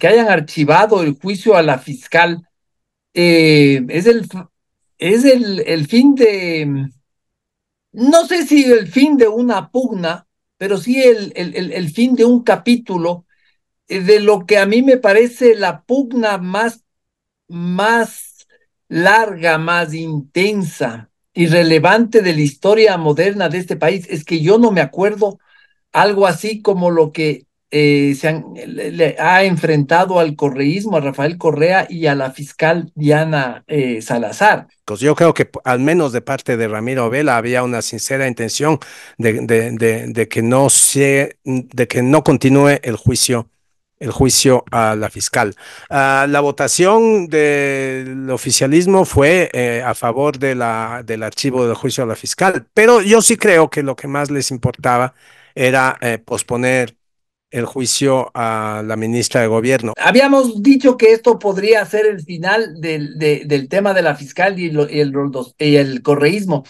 que hayan archivado el juicio a la fiscal, es el fin de, no sé si el fin de una pugna, pero sí el fin de un capítulo de lo que a mí me parece la pugna más larga, más intensa y relevante de la historia moderna de este país. Es que yo no me acuerdo algo así como lo que le ha enfrentado al correísmo, a Rafael Correa y a la fiscal Diana Salazar. Pues yo creo que al menos de parte de Ramiro Vela había una sincera intención de que de que no continúe el juicio a la fiscal. La votación del oficialismo fue a favor del archivo del juicio a la fiscal, pero yo sí creo que lo que más les importaba era posponer el juicio a la ministra de Gobierno. Habíamos dicho que esto podría ser el final del tema de la fiscal y el correísmo.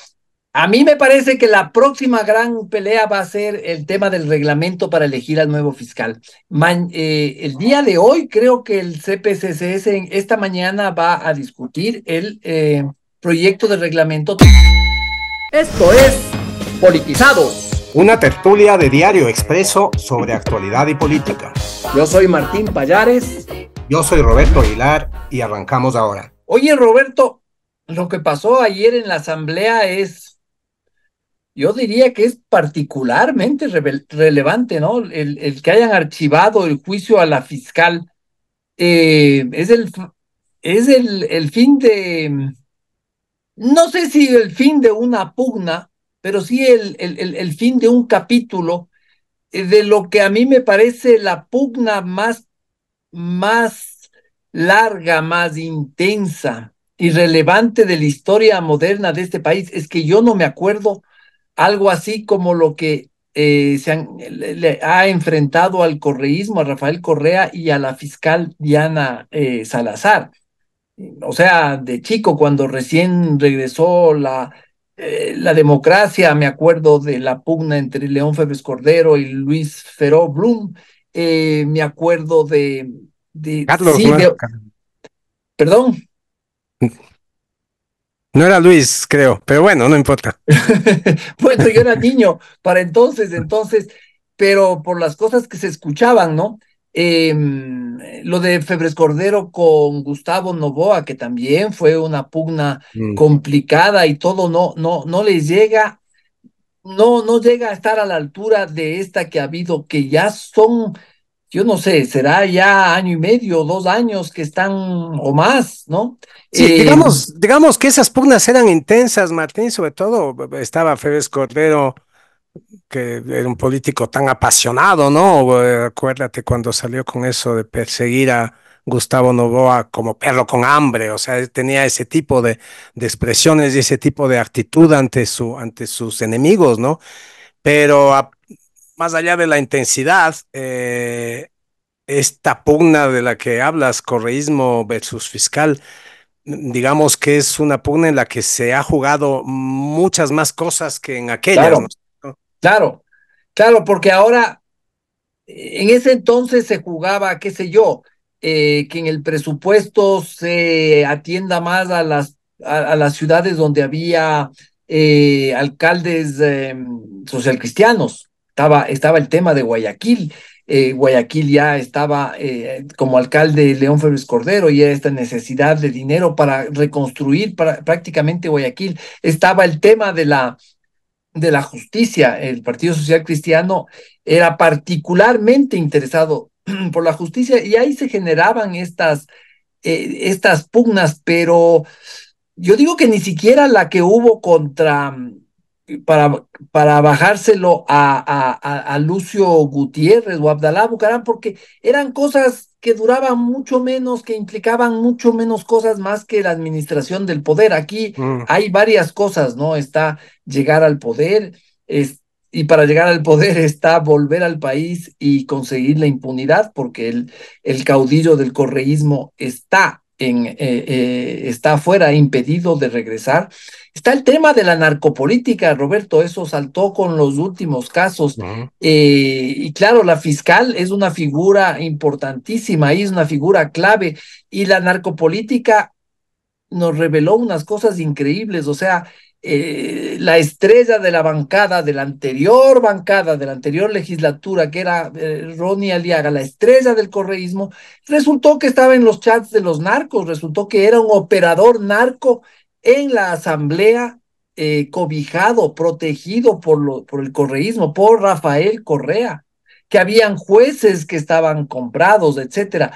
A mí me parece que la próxima gran pelea va a ser el tema del reglamento para elegir al nuevo fiscal. El día de hoy creo que el CPCCS esta mañana va a discutir el proyecto de reglamento. Esto es Politizado. Una tertulia de Diario Expreso sobre actualidad y política. Yo soy Martín Payares. Yo soy Roberto Aguilar y arrancamos ahora. Oye, Roberto, lo que pasó ayer en la asamblea yo diría que es particularmente relevante, ¿no? El que hayan archivado el juicio a la fiscal eh, es el, el fin de, no sé si el fin de una pugna, pero sí el fin de un capítulo de lo que a mí me parece la pugna más larga, más intensa y relevante de la historia moderna de este país. Es que yo no me acuerdo algo así como lo que le ha enfrentado al correísmo, a Rafael Correa y a la fiscal Diana Salazar. O sea, de chico, cuando recién regresó la democracia, me acuerdo de la pugna entre León Febres Cordero y Luis Feró Blum. Me acuerdo Carlos, sí, ¿no? perdón. No era Luis, creo, pero bueno, no importa. Bueno, yo era niño para entonces, pero por las cosas que se escuchaban, ¿no? Lo de Febres Cordero con Gustavo Noboa, que también fue una pugna Mm. complicada y todo, no les llega, no llega a estar a la altura de esta que ha habido, que ya son, yo no sé, será ya año y medio, 2 años que están o más, ¿no? Sí, Eh, digamos que esas pugnas eran intensas, Martín, sobre todo estaba Félix Cordero, que era un político tan apasionado, ¿no? Acuérdate cuando salió con eso de perseguir a Gustavo Noboa como perro con hambre, o sea, él tenía ese tipo de expresiones y ese tipo de actitud ante sus enemigos, ¿no? Pero más allá de la intensidad, esta pugna de la que hablas, correísmo versus fiscal, digamos que es una pugna en la que se ha jugado muchas más cosas que en aquellas, ¿no? claro, claro, claro, porque ahora en ese entonces se jugaba, qué sé yo, que en el presupuesto se atienda más a las ciudades donde había alcaldes socialcristianos. Estaba el tema de Guayaquil. Guayaquil ya estaba como alcalde León Febres Cordero y esta necesidad de dinero para reconstruir prácticamente Guayaquil. Estaba el tema de la justicia. El Partido Social Cristiano era particularmente interesado por la justicia y ahí se generaban estas pugnas, pero yo digo que ni siquiera la que hubo para bajárselo a Lucio Gutiérrez o Abdalá Bucaram, porque eran cosas que duraban mucho menos, que implicaban mucho menos cosas más que la administración del poder. Aquí Mm. hay varias cosas, ¿no? Está llegar al poder, y para llegar al poder está volver al país y conseguir la impunidad, porque el caudillo del correísmo está está afuera, impedido de regresar. Está el tema de la narcopolítica, Roberto, eso saltó con los últimos casos. Ujú. Y claro, la fiscal es una figura importantísima, y es una figura clave, y la narcopolítica nos reveló unas cosas increíbles, o sea, la estrella de la anterior legislatura, que era Ronnie Aliaga, la estrella del correísmo, resultó que estaba en los chats de los narcos, resultó que era un operador narco en la asamblea, cobijado, protegido por el correísmo, por Rafael Correa, que habían jueces que estaban comprados, etcétera.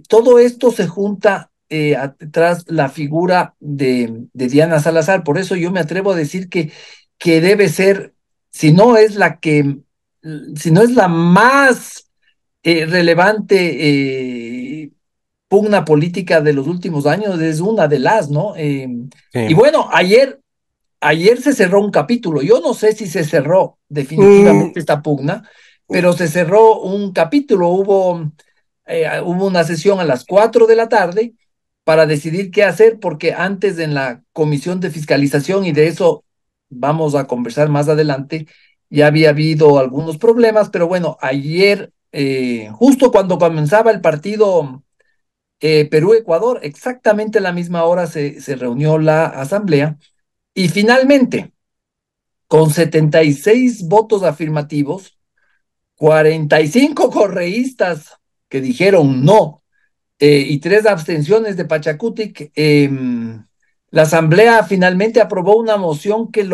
Todo esto se junta atrás la figura de Diana Salazar. Por eso yo me atrevo a decir que debe ser, si no es la que, si no es la más relevante pugna política de los últimos años, es una de las, ¿no? Y Sí. bueno, ayer se cerró un capítulo. Yo no sé si se cerró Mm, definitivamente esta pugna, pero se cerró un capítulo. Hubo una sesión a las 4 de la tarde para decidir qué hacer, porque antes en la comisión de fiscalización, y de eso vamos a conversar más adelante, ya había habido algunos problemas, pero bueno, ayer, justo cuando comenzaba el partido Perú-Ecuador, exactamente a la misma hora se reunió la asamblea y finalmente, con 76 votos afirmativos, 45 correístas que dijeron no, y 3 abstenciones de Pachacutic, la Asamblea finalmente aprobó una moción que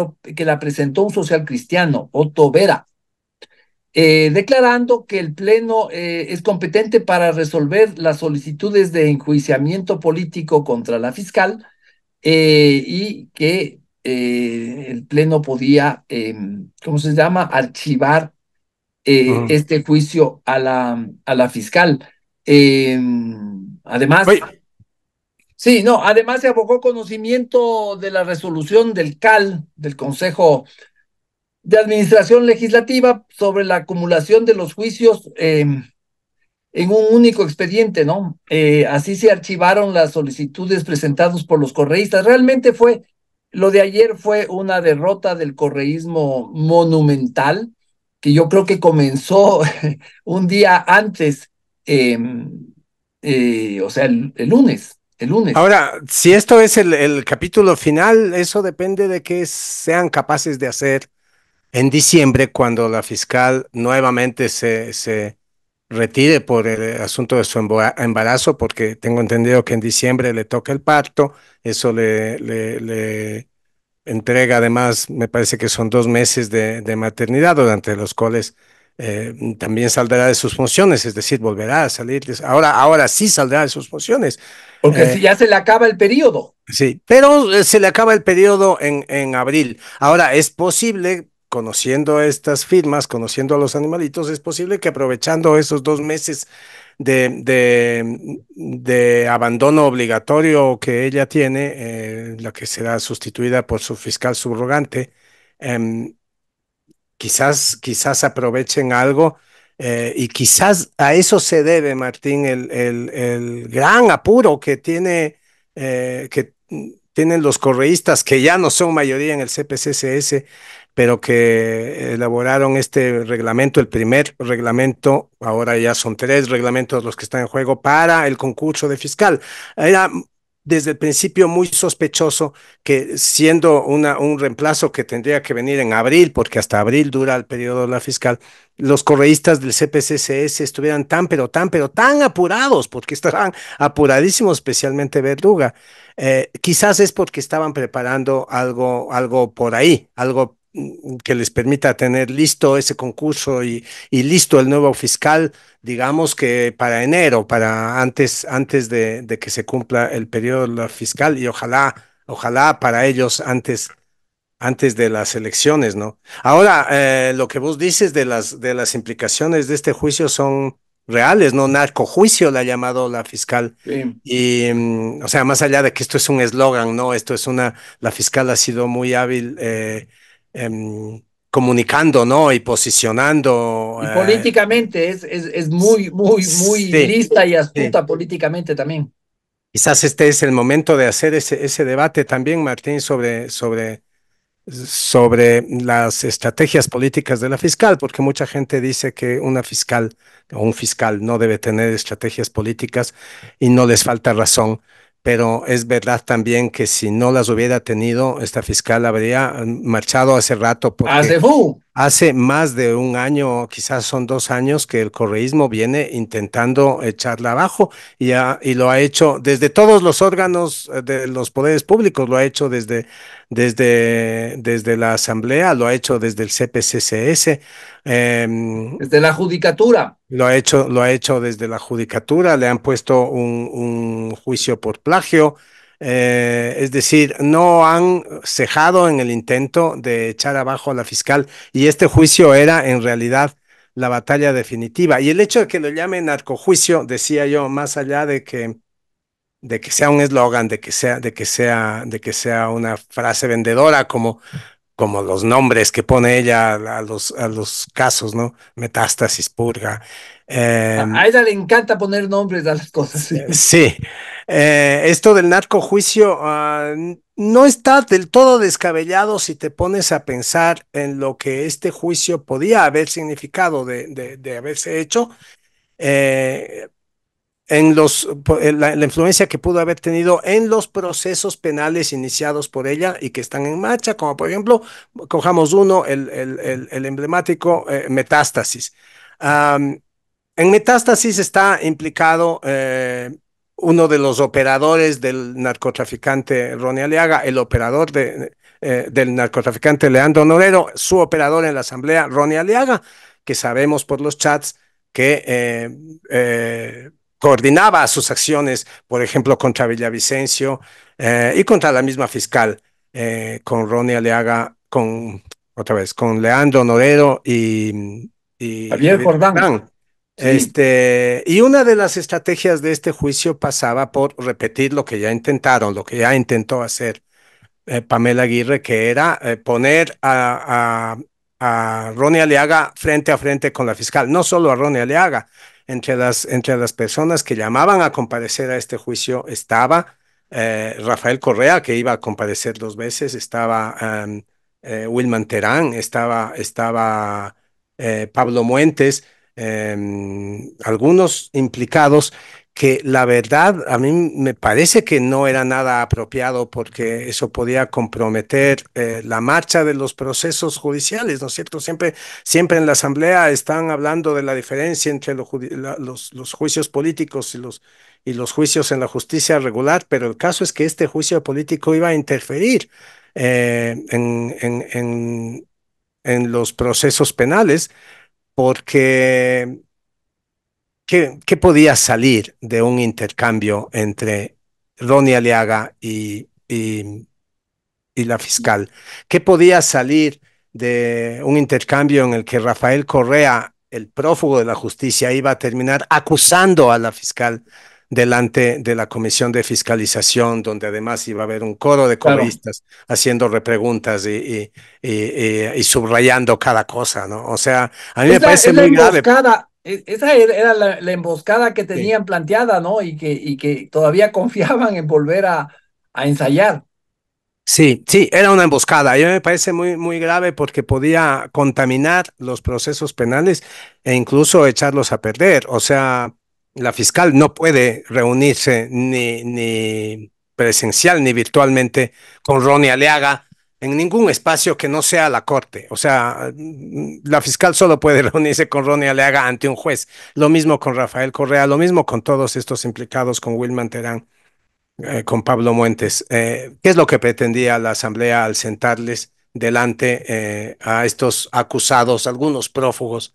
la presentó un social cristiano, Otto Vera, declarando que el Pleno es competente para resolver las solicitudes de enjuiciamiento político contra la fiscal, y que el Pleno podía, ¿cómo se llama?, archivar ujú. este juicio a la fiscal. Eh, además, Oye, sí, no, además se abogó conocimiento de la resolución del CAL, del Consejo de Administración Legislativa, sobre la acumulación de los juicios en un único expediente, ¿no? Así se archivaron las solicitudes presentadas por los correístas. Realmente lo de ayer fue una derrota del correísmo monumental, que yo creo que comenzó un día antes, eh, o sea, el lunes, el lunes. ahora, si esto es el capítulo final, eso depende de qué sean capaces de hacer en diciembre, cuando la fiscal nuevamente se retire por el asunto de su embarazo, porque tengo entendido que en diciembre le toca el parto. Eso le entrega, además, me parece que son 2 meses de maternidad, durante los cuales también saldrá de sus funciones, es decir, volverá a salir. Ahora sí saldrá de sus funciones. Porque Eh, si ya se le acaba el periodo. Sí, pero se le acaba el periodo en abril. Ahora, es posible, conociendo estas firmas, conociendo a los animalitos, es posible que aprovechando esos 2 meses de abandono obligatorio que ella tiene, la que será sustituida por su fiscal subrogante, em, quizás aprovechen algo, y quizás a eso se debe, Martín, el gran apuro que tienen los correístas, que ya no son mayoría en el CPCCS, pero que elaboraron este reglamento, el primer reglamento. Ahora ya son 3 reglamentos los que están en juego para el concurso de fiscal. Era desde el principio muy sospechoso que, siendo un reemplazo que tendría que venir en abril, porque hasta abril dura el periodo de la fiscal, los correístas del CPCCS estuvieran pero tan apurados, porque estaban apuradísimos, especialmente Verduga. Quizás es porque estaban preparando algo por ahí, algo que les permita tener listo ese concurso y listo el nuevo fiscal, digamos que para enero, para antes de que se cumpla el periodo fiscal, y ojalá para ellos antes de las elecciones, ¿no? Ahora, lo que vos dices de las implicaciones de este juicio son reales, ¿no? Narcojuicio le ha llamado la fiscal. Y, o sea, más allá de que esto es un eslogan, ¿no? La fiscal ha sido muy hábil, comunicando, ¿no? Y posicionando. Y políticamente es muy, muy, muy Sí, lista y sí. astuta políticamente también. Quizás este es el momento de hacer ese debate también, Martín, sobre las estrategias políticas de la fiscal, porque mucha gente dice que una fiscal o un fiscal no debe tener estrategias políticas y no les falta razón, pero es verdad también que si no las hubiera tenido, esta fiscal habría marchado hace rato porque Hace fu. hace más de un año, quizás son 2 años, que el correísmo viene intentando echarla abajo y lo ha hecho desde todos los órganos de los poderes públicos, lo ha hecho desde la Asamblea, lo ha hecho desde el CPCCS, Desde la judicatura. lo ha hecho desde la Judicatura, le han puesto un juicio por plagio. Es decir, no han cejado en el intento de echar abajo a la fiscal y este juicio era en realidad la batalla definitiva. Y el hecho de que lo llamen narcojuicio, decía yo, más allá de que sea un eslogan, de que sea una frase vendedora como los nombres que pone ella a los casos, ¿no? Metástasis, purga. A ella le encanta poner nombres a las cosas, sí. Sí, esto del narcojuicio no está del todo descabellado si te pones a pensar en lo que este juicio podía haber significado de haberse hecho. eh, la influencia que pudo haber tenido en los procesos penales iniciados por ella y que están en marcha, como por ejemplo, cojamos uno, el emblemático Metástasis. Um, en Metástasis está implicado uno de los operadores del narcotraficante Ronnie Aliaga, el operador del narcotraficante Leandro Norero, su operador en la asamblea, Ronnie Aliaga, que sabemos por los chats que coordinaba sus acciones, por ejemplo, contra Villavicencio y contra la misma fiscal, con Ronnie Aliaga, otra vez, con Leandro Norero y Javier Javier Jordán, Jordán. sí. Y una de las estrategias de este juicio pasaba por repetir lo que ya intentaron, lo que ya intentó hacer Pamela Aguirre, que era poner a Ronnie Aliaga frente a frente con la fiscal, no solo a Ronnie Aliaga, entre las personas que llamaban a comparecer a este juicio estaba Rafael Correa, que iba a comparecer 2 veces, estaba Wilman Terán, estaba Pablo Muentes, algunos implicados que la verdad a mí me parece que no era nada apropiado porque eso podía comprometer la marcha de los procesos judiciales, ¿no es cierto? Siempre en la Asamblea están hablando de la diferencia entre los juicios políticos y los juicios en la justicia regular, pero el caso es que este juicio político iba a interferir en los procesos penales porque ¿qué podía salir de un intercambio entre Ronnie Aliaga y la fiscal? ¿Qué podía salir de un intercambio en el que Rafael Correa, el prófugo de la justicia, iba a terminar acusando a la fiscal delante de la comisión de fiscalización, donde además iba a haber un coro de Claro. correístas haciendo repreguntas y subrayando cada cosa, ¿no? O sea, a mí me parece Es la muy grave. emboscada, esa era la emboscada que Sí. tenían planteada, ¿no? Y que todavía confiaban en volver a ensayar. Sí, sí, era una emboscada. A mí me parece muy, muy grave porque podía contaminar los procesos penales e incluso echarlos a perder. O sea, la fiscal no puede reunirse ni presencial ni virtualmente con Ronnie Aliaga en ningún espacio que no sea la corte. O sea, la fiscal solo puede reunirse con Ronnie Aliaga ante un juez. Lo mismo con Rafael Correa, lo mismo con todos estos implicados con Wilman Terán con Pablo Muentes. ¿Qué es lo que pretendía la Asamblea al sentarles delante a estos acusados, algunos prófugos,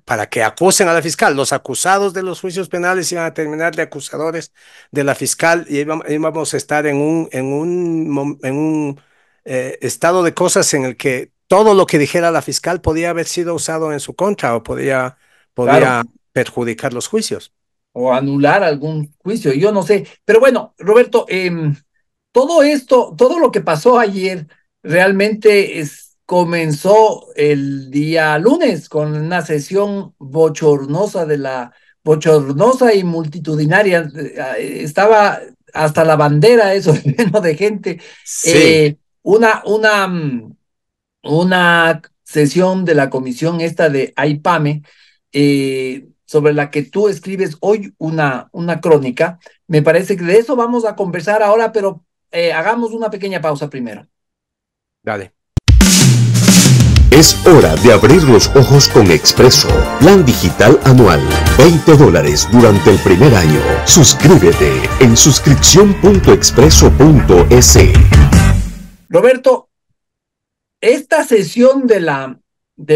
para que acusen a la fiscal? Los acusados de los juicios penales iban a terminar de acusadores de la fiscal y íbamos a estar en un estado de cosas en el que todo lo que dijera la fiscal podía haber sido usado en su contra o podía Claro. perjudicar los juicios. O anular algún juicio, yo no sé. Pero bueno, Roberto, todo esto, todo lo que pasó ayer, realmente comenzó el día lunes con una sesión bochornosa de la bochornosa y multitudinaria. Estaba hasta la bandera, eso, lleno de gente. Sí, Eh, una, una, una sesión de la comisión esta de AIPAME, sobre la que tú escribes hoy una crónica. Me parece que de eso vamos a conversar ahora, pero hagamos una pequeña pausa primero. dale. Es hora de abrir los ojos con Expreso. Plan digital anual. $20 durante el primer año. Suscríbete en suscripción.expreso.es. Roberto, esta sesión del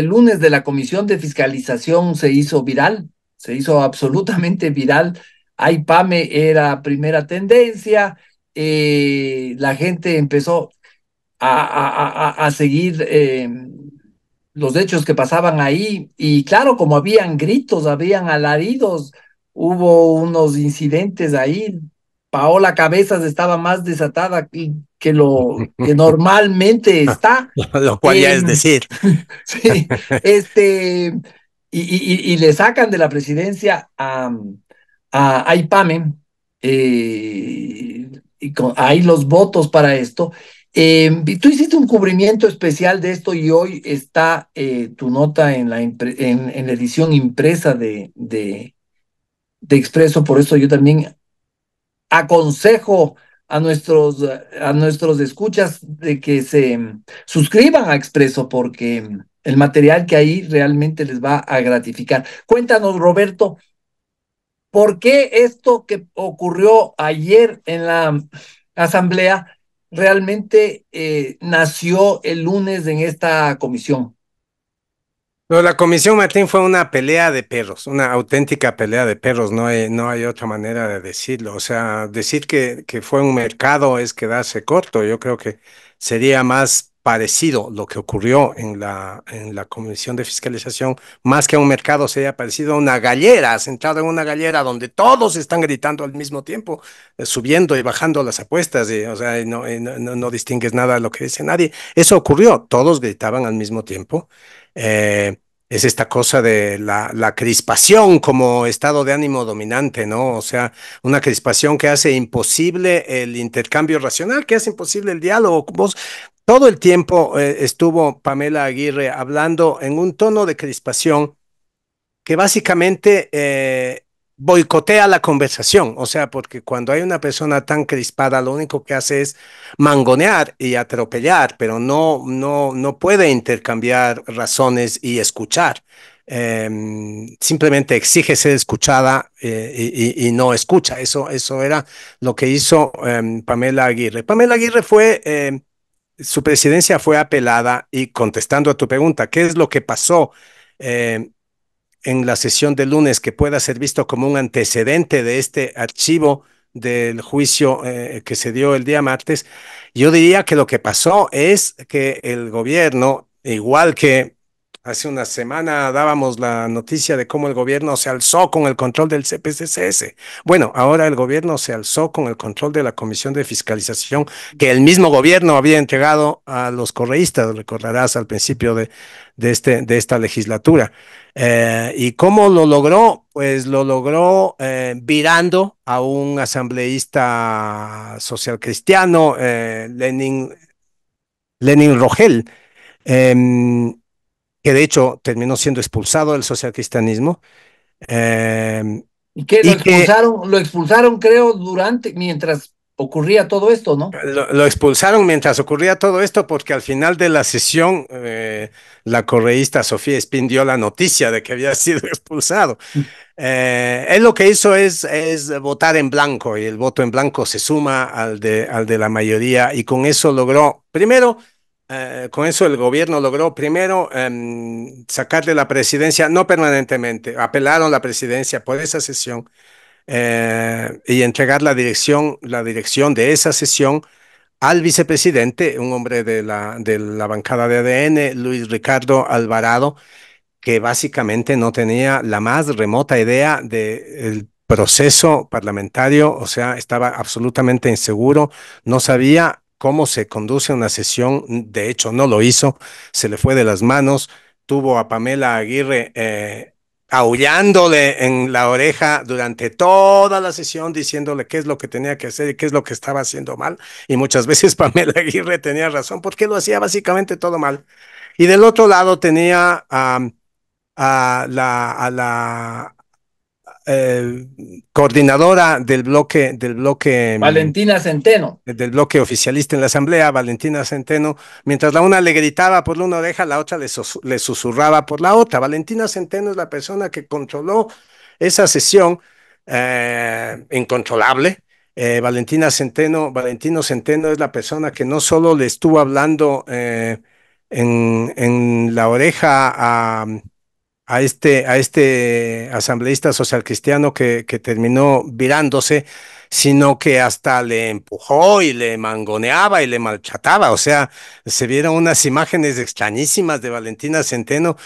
lunes de la Comisión de Fiscalización se hizo viral, se hizo absolutamente viral. AIPAME era primera tendencia, la gente empezó a seguir los hechos que pasaban ahí y claro, como habían gritos, habían alaridos, hubo unos incidentes ahí. Paola Cabezas estaba más desatada que lo que normalmente está. Lo cual ya Eh, es decir. sí, y le sacan de la presidencia a Aipame, hay los votos para esto. Tú hiciste un cubrimiento especial de esto y hoy está tu nota en la edición impresa de Expreso, por eso yo también aconsejo a nuestros escuchas de que se suscriban a Expreso porque el material que ahí realmente les va a gratificar. Cuéntanos, Roberto, ¿por qué esto que ocurrió ayer en la asamblea realmente nació el lunes en esta comisión? Pero la Comisión Martín fue una pelea de perros, una auténtica pelea de perros, no hay otra manera de decirlo. O sea, decir que fue un mercado es quedarse corto. Yo creo que sería más parecido lo que ocurrió en la Comisión de Fiscalización, más que a un mercado, sería parecido a una gallera, sentado en una gallera donde todos están gritando al mismo tiempo, subiendo y bajando las apuestas, o sea, no distingues nada de lo que dice nadie. Eso ocurrió, todos gritaban al mismo tiempo. Eh, es esta cosa de la crispación como estado de ánimo dominante, ¿no? O sea, una crispación que hace imposible el intercambio racional, que hace imposible el diálogo. Vos, todo el tiempo estuvo Pamela Aguirre hablando en un tono de crispación que básicamente boicotea la conversación, o sea, porque cuando hay una persona tan crispada, lo único que hace es mangonear y atropellar, pero no puede intercambiar razones y escuchar. Simplemente exige ser escuchada y no escucha. Eso era lo que hizo Pamela Aguirre. Pamela Aguirre fue, su presidencia fue apelada y contestando a tu pregunta, ¿qué es lo que pasó? Eh, en la sesión de lunes que pueda ser visto como un antecedente de este archivo del juicio que se dio el día martes, yo diría que lo que pasó es que el gobierno, igual que hace una semana dábamos la noticia de cómo el gobierno se alzó con el control del CPCCS. Bueno, ahora el gobierno se alzó con el control de la Comisión de Fiscalización que el mismo gobierno había entregado a los correístas, recordarás al principio de esta legislatura. ¿Y cómo lo logró? Pues lo logró virando a un asambleísta social cristiano, Lenin Rogel, eh, que de hecho terminó siendo expulsado del socialcristianismo, eh, Y que y que lo expulsaron, creo, mientras ocurría todo esto, ¿no? lo expulsaron mientras ocurría todo esto porque al final de la sesión la correísta Sofía Espín dio la noticia de que había sido expulsado. Él lo que hizo es votar en blanco y el voto en blanco se suma al de la mayoría y con eso logró, primero, con eso el gobierno logró primero sacarle la presidencia, no permanentemente, apelaron la presidencia por esa sesión y entregar la dirección de esa sesión al vicepresidente, un hombre de la bancada de ADN, Luis Ricardo Alvarado, que básicamente no tenía la más remota idea del proceso parlamentario, o sea, estaba absolutamente inseguro, no sabía cómo se conduce una sesión, de hecho no lo hizo, se le fue de las manos, tuvo a Pamela Aguirre aullándole en la oreja durante toda la sesión, diciéndole qué es lo que tenía que hacer y qué es lo que estaba haciendo mal. Y muchas veces Pamela Aguirre tenía razón porque lo hacía básicamente todo mal. Y del otro lado tenía a la eh, coordinadora Valentina Centeno. del bloque oficialista en la Asamblea, Valentina Centeno, mientras la una le gritaba por una oreja, la otra le susurraba por la otra. Valentina Centeno es la persona que controló esa sesión incontrolable. Valentino Centeno es la persona que no solo le estuvo hablando en la oreja a este asambleísta social cristiano que terminó virándose, sino que hasta le empujó y le mangoneaba y le maltrataba. O sea, se vieron unas imágenes extrañísimas de Valentina Centeno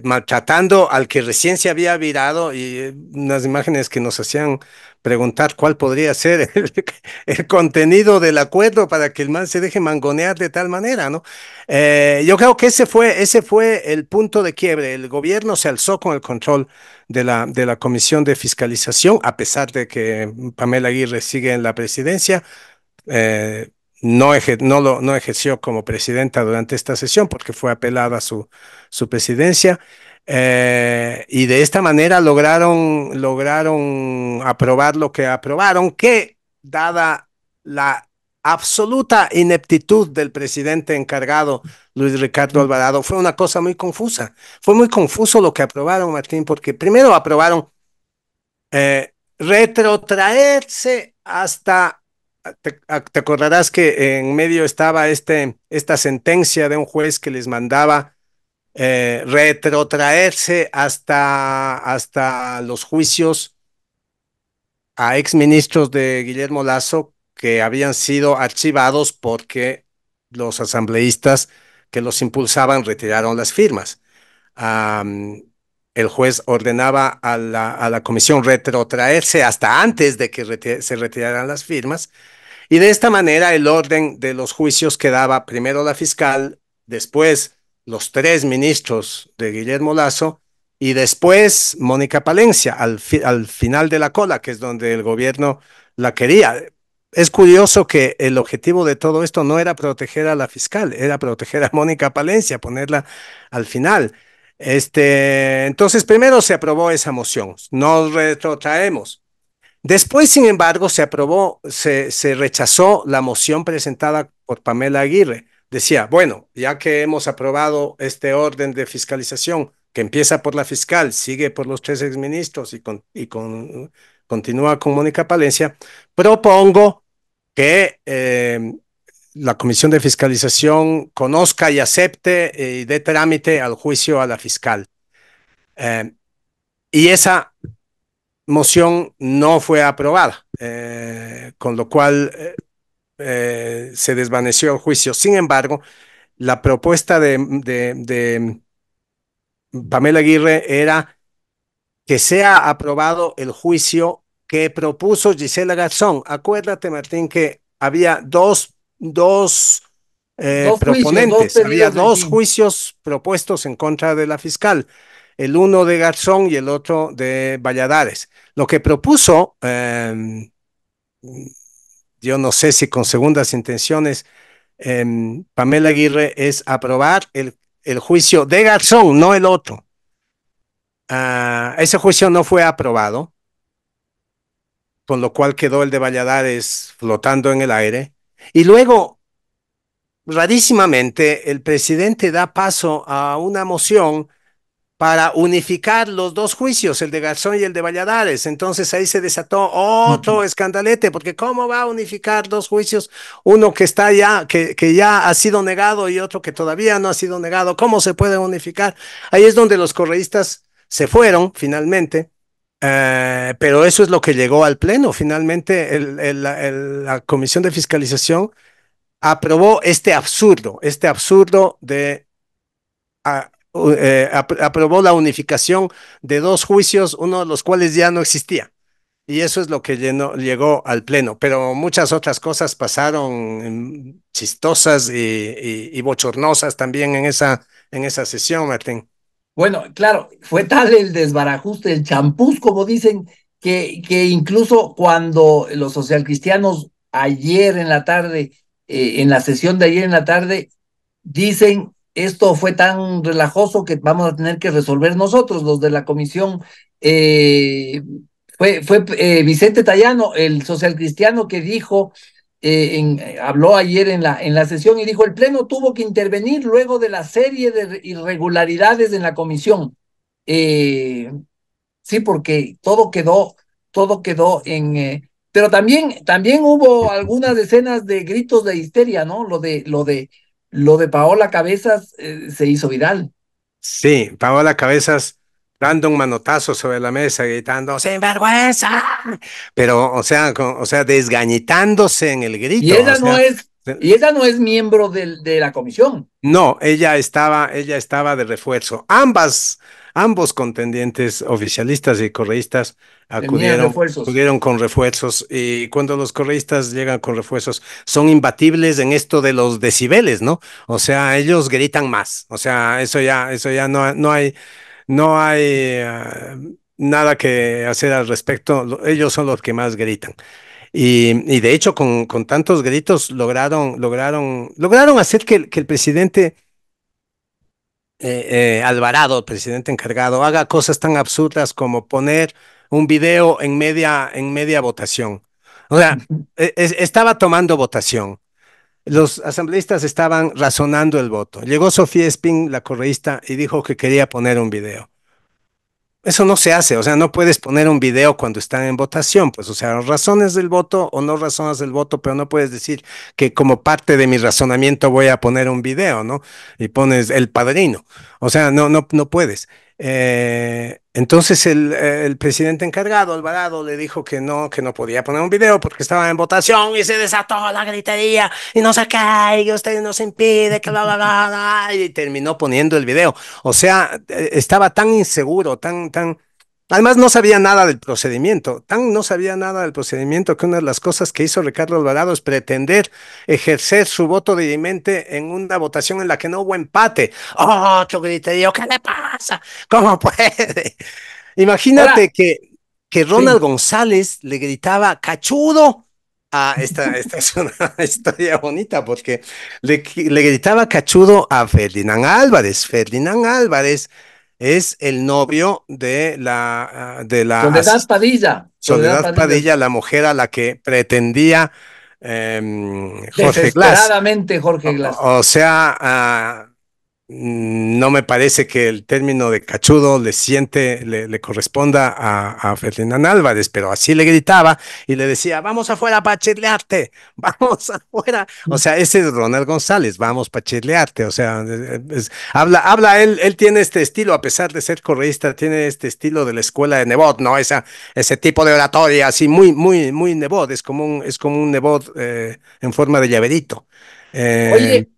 maltratando al que recién se había virado y unas imágenes que nos hacían preguntar cuál podría ser el contenido del acuerdo para que el man se deje mangonear de tal manera, ¿no? Yo creo que ese fue el punto de quiebre. El gobierno se alzó con el control de la Comisión de Fiscalización, a pesar de que Pamela Aguirre sigue en la presidencia. eh, no ejerció como presidenta durante esta sesión porque fue apelada su presidencia. Y de esta manera lograron aprobar lo que aprobaron, que dada la absoluta ineptitud del presidente encargado, Luis Ricardo Alvarado, fue una cosa muy confusa. Fue muy confuso lo que aprobaron, Martín, porque primero aprobaron retrotraerse hasta, te acordarás que en medio estaba esta sentencia de un juez que les mandaba retrotraerse hasta los juicios a exministros de Guillermo Lazo que habían sido archivados porque los asambleístas que los impulsaban retiraron las firmas. Um, el juez ordenaba a la comisión retrotraerse hasta antes de que se retiraran las firmas, y de esta manera el orden de los juicios quedaba primero la fiscal, después los tres ministros de Guillermo Lazo y después Mónica Palencia al final de la cola, que es donde el gobierno la quería. Es curioso que el objetivo de todo esto no era proteger a la fiscal, era proteger a Mónica Palencia, ponerla al final. Entonces, primero se aprobó esa moción, nos retrotraemos. Después, sin embargo, se rechazó la moción presentada por Pamela Aguirre. Decía, bueno, ya que hemos aprobado este orden de fiscalización que empieza por la fiscal, sigue por los tres exministros continúa con Mónica Palencia, propongo que la Comisión de Fiscalización conozca y acepte y dé trámite al juicio a la fiscal. Y esa moción no fue aprobada, con lo cual se desvaneció el juicio. Sin embargo, la propuesta de Pamela Aguirre era que sea aprobado el juicio que propuso Gisela Garzón. Acuérdate, Martín, que había dos Dos juicios, dos proponentes, había pedidos de dos fin. juicios propuestos en contra de la fiscal, el uno de Garzón y el otro de Valladares. Lo que propuso, yo no sé si con segundas intenciones, Pamela Aguirre, es aprobar el juicio de Garzón, no el otro. Ese juicio no fue aprobado, con lo cual quedó el de Valladares flotando en el aire. Y luego, rarísimamente, el presidente da paso a una moción para unificar los dos juicios, el de Garzón y el de Valladares. Entonces ahí se desató otro escandalete, porque ¿cómo va a unificar dos juicios? Uno que está ya, que ya ha sido negado y otro que todavía no ha sido negado. ¿Cómo se puede unificar? Ahí es donde los correístas se fueron finalmente. Pero eso es lo que llegó al Pleno. Finalmente, la Comisión de Fiscalización aprobó este absurdo de aprobó la unificación de dos juicios, uno de los cuales ya no existía. Y eso es lo que llegó al Pleno. Pero muchas otras cosas pasaron chistosas y bochornosas también en esa sesión, Martín. Bueno, claro, fue tal el desbarajuste, el champús, como dicen, que incluso cuando los socialcristianos ayer en la tarde, en la sesión de ayer en la tarde, dicen, esto fue tan relajoso que vamos a tener que resolver nosotros, los de la comisión. Fue Vicente Tayano, el socialcristiano, que dijo, habló ayer en la sesión y dijo, el Pleno tuvo que intervenir luego de la serie de irregularidades en la comisión. Eh, sí, porque todo quedó en... pero también hubo algunas decenas de gritos de histeria, ¿no? Lo de Paola Cabezas se hizo viral. Sí, Paola Cabezas dando un manotazo sobre la mesa, gritando, ¡sin vergüenza! Pero, o sea, desgañitándose en el Y grito, o ella no sea, es, y ella no es miembro de la comisión, no, ella estaba de refuerzo. Ambos contendientes, oficialistas y correístas, tenían refuerzos. acudieron con refuerzos. Y cuando los correístas llegan con refuerzos, son imbatibles en esto de los decibeles, ¿no? O sea, ellos gritan más. O sea, eso ya no hay nada que hacer al respecto. Ellos son los que más gritan. Y de hecho, con tantos gritos lograron hacer que el presidente Alvarado, el presidente encargado, haga cosas tan absurdas como poner un video en media votación. O sea, estaba tomando votación. Los asambleístas estaban razonando el voto. Llegó Sofía Espín, la correísta, y dijo que quería poner un video. Eso no se hace, o sea, no puedes poner un video cuando están en votación, pues, o sea, razones del voto o no razonas del voto, pero no puedes decir que como parte de mi razonamiento voy a poner un video, ¿no? Y pones el padrino, o sea, no puedes. Entonces el presidente encargado, Alvarado, le dijo que no podía poner un video porque estaba en votación y se desató la gritería y no sé qué, y que usted nos impide, que bla, bla, bla, bla, y terminó poniendo el video. O sea, estaba tan inseguro, Además, no sabía nada del procedimiento, no sabía nada del procedimiento que una de las cosas que hizo Ricardo Alvarado es pretender ejercer su voto dirimente en una votación en la que no hubo empate. Otro griterío, ¿qué le pasa? ¿Cómo puede? Ahora, Imagínate que Ronald sí, González le gritaba cachudo. Esta es una historia bonita porque le gritaba cachudo a Ferdinand Álvarez. Ferdinand Álvarez es el novio de la Soledad Soledad Padilla, Padilla, la mujer a la que pretendía Jorge Glass. desesperadamente Jorge Glass. O sea, no me parece que el término de cachudo le corresponda a Ferdinand Álvarez, pero así le gritaba y le decía, vamos afuera para chirlearte, vamos afuera. O sea, ese es Ronald González, vamos para chirlearte. O sea, habla él tiene este estilo, a pesar de ser correísta, tiene este estilo de la escuela de Nebot, ¿no? Ese tipo de oratoria así muy Nebot, es como un Nebot en forma de llaverito. Eh, Oye,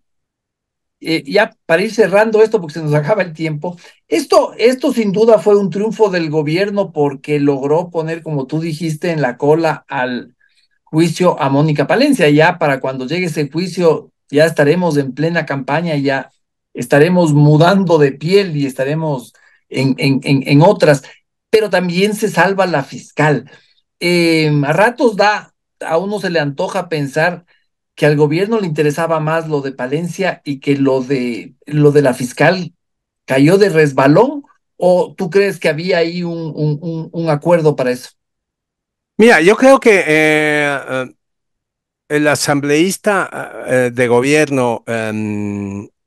ya para ir cerrando esto, porque se nos acaba el tiempo, esto sin duda fue un triunfo del gobierno porque logró poner, como tú dijiste, en la cola al juicio a Mónica Palencia. Ya para cuando llegue ese juicio, ya estaremos en plena campaña, ya estaremos mudando de piel y estaremos en otras, pero también se salva la fiscal. A ratos a uno se le antoja pensar que al gobierno le interesaba más lo de Palencia y que lo de la fiscal cayó de resbalón, ¿o tú crees que había ahí un acuerdo para eso? Mira, yo creo que el asambleísta de gobierno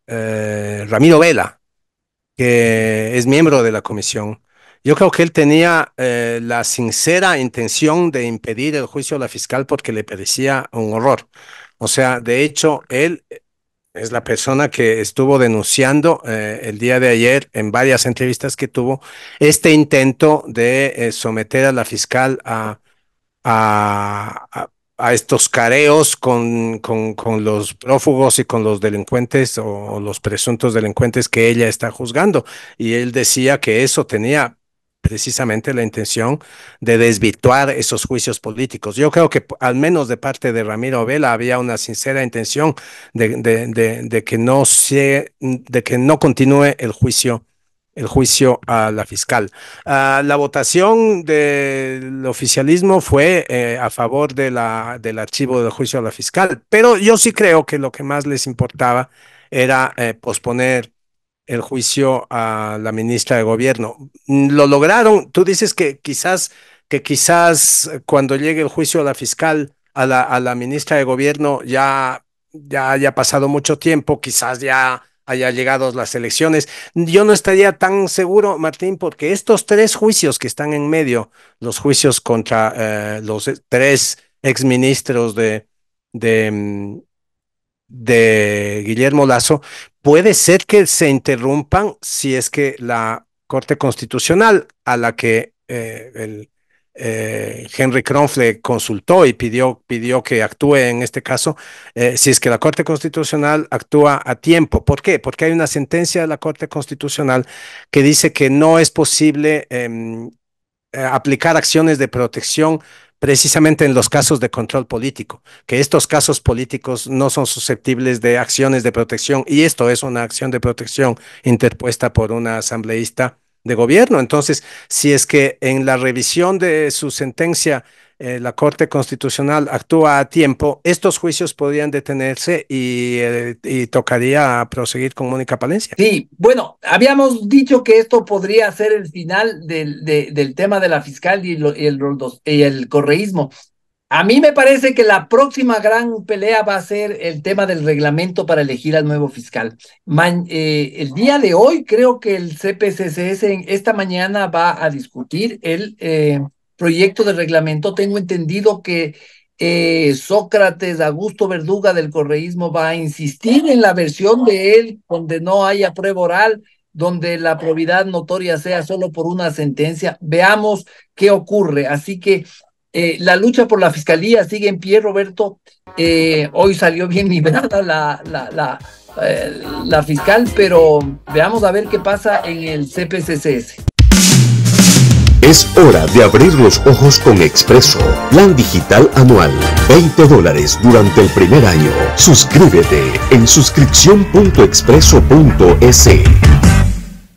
Ramiro Vela, que es miembro de la comisión, yo creo que él tenía la sincera intención de impedir el juicio a la fiscal porque le parecía un horror. O sea, de hecho, él es la persona que estuvo denunciando el día de ayer en varias entrevistas que tuvo este intento de someter a la fiscal a estos careos con los prófugos y con los delincuentes o los presuntos delincuentes que ella está juzgando. Y él decía que eso tenía precisamente la intención de desvirtuar esos juicios políticos. Yo creo que al menos de parte de Ramiro Vela había una sincera intención de que no continúe el juicio a la fiscal. La votación del oficialismo fue a favor del archivo del juicio a la fiscal, pero yo sí creo que lo que más les importaba era posponer el juicio a la ministra de Gobierno. Lo lograron. Tú dices que quizás cuando llegue el juicio a la fiscal, a la ministra de Gobierno, ya haya pasado mucho tiempo, quizás ya haya llegado las elecciones. Yo no estaría tan seguro, Martín, porque estos tres juicios que están en medio, los juicios contra los tres exministros de, de Guillermo Lasso, puede ser que se interrumpan si es que la Corte Constitucional a la que Henry Kronfle consultó y pidió que actúe en este caso, si es que la Corte Constitucional actúa a tiempo. ¿Por qué? Porque hay una sentencia de la Corte Constitucional que dice que no es posible aplicar acciones de protección precisamente en los casos de control político, que estos casos políticos no son susceptibles de acciones de protección y esto es una acción de protección interpuesta por una asambleísta de gobierno. Entonces, si es que en la revisión de su sentencia la Corte Constitucional actúa a tiempo, estos juicios podrían detenerse y tocaría proseguir con Mónica Palencia. Sí, bueno, habíamos dicho que esto podría ser el final del tema de la fiscal y el correísmo. A mí me parece que la próxima gran pelea va a ser el tema del reglamento para elegir al nuevo fiscal. El día de hoy creo que el CPCCS esta mañana va a discutir el proyecto de reglamento. Tengo entendido que Sócrates Augusto Verduga del correísmo va a insistir en la versión de él donde no haya prueba oral, donde la probidad notoria sea solo por una sentencia. Veamos qué ocurre. Así que la lucha por la fiscalía sigue en pie, Roberto. Hoy salió bien librada la fiscal, pero veamos a ver qué pasa en el CPCCS. Es hora de abrir los ojos con Expreso. Plan digital anual. $20 durante el primer año. Suscríbete en suscripción.expreso.es.